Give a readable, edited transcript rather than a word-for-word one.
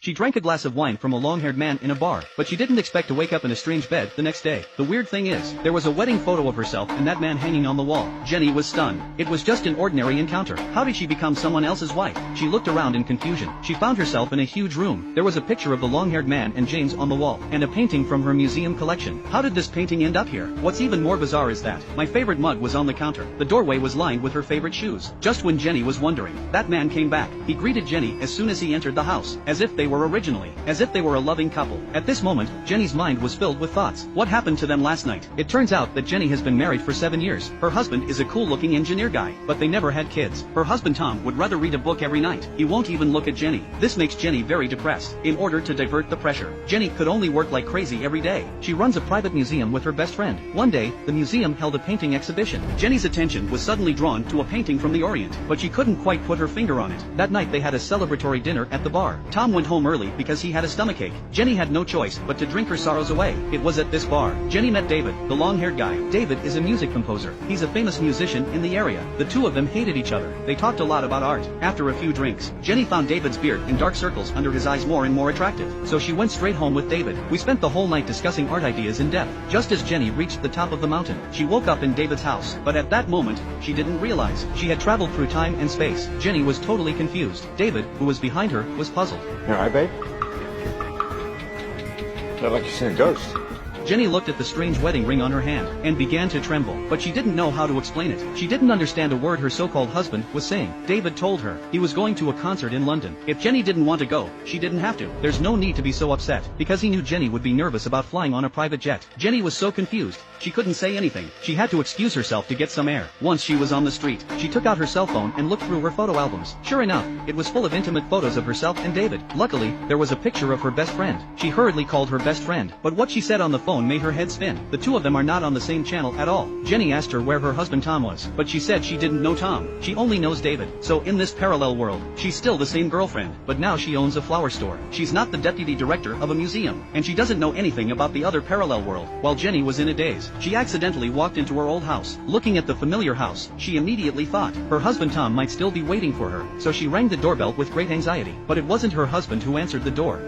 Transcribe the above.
She drank a glass of wine from a long-haired man in a bar, but she didn't expect to wake up in a strange bed the next day. The weird thing is, there was a wedding photo of herself and that man hanging on the wall. Jenny was stunned. It was just an ordinary encounter. How did she become someone else's wife? She looked around in confusion. She found herself in a huge room. There was a picture of the long-haired man and James on the wall, and a painting from her museum collection. How did this painting end up here? What's even more bizarre is that my favorite mug was on the counter. The doorway was lined with her favorite shoes. Just when Jenny was wondering, that man came back. He greeted Jenny as soon as he entered the house, as if they were originally, as if they were a loving couple. At this moment, Jenny's mind was filled with thoughts. What happened to them last night? It turns out that Jenny has been married for 7 years. Her husband is a cool-looking engineer guy, but they never had kids. Her husband Tom would rather read a book every night. He won't even look at Jenny. This makes Jenny very depressed. In order to divert the pressure, Jenny could only work like crazy every day. She runs a private museum with her best friend. One day, the museum held a painting exhibition. Jenny's attention was suddenly drawn to a painting from the Orient, but she couldn't quite put her finger on it. That night they had a celebratory dinner at the bar. Tom went home early because he had a stomachache. Jenny had no choice but to drink her sorrows away. It was at this bar Jenny met David, the long-haired guy. David is a music composer. He's a famous musician in the area. The two of them hated each other. They talked a lot about art. After a few drinks, Jenny found David's beard and dark circles under his eyes more and more attractive. So she went straight home with David. We spent the whole night discussing art ideas in depth. Just as Jenny reached the top of the mountain, she woke up in David's house. But at that moment, she didn't realize she had traveled through time and space. Jenny was totally confused. David, who was behind her, was puzzled. You alright, babe? Not like you've seen a ghost. Jenny looked at the strange wedding ring on her hand, and began to tremble, but she didn't know how to explain it. She didn't understand a word her so-called husband was saying. David told her he was going to a concert in London. If Jenny didn't want to go, she didn't have to. There's no need to be so upset, because he knew Jenny would be nervous about flying on a private jet. Jenny was so confused, she couldn't say anything. She had to excuse herself to get some air. Once she was on the street, she took out her cell phone and looked through her photo albums. Sure enough, it was full of intimate photos of herself and David. Luckily, there was a picture of her best friend. She hurriedly called her best friend, but what she said on the phone made her head spin. The two of them are not on the same channel at all. Jenny asked her where her husband Tom was, but she said she didn't know Tom. She only knows David. So in this parallel world, she's still the same girlfriend, but now she owns a flower store. She's not the deputy director of a museum, and she doesn't know anything about the other parallel world. While Jenny was in a daze, she accidentally walked into her old house. Looking at the familiar house, she immediately thought her husband Tom might still be waiting for her, so she rang the doorbell with great anxiety. But it wasn't her husband who answered the door.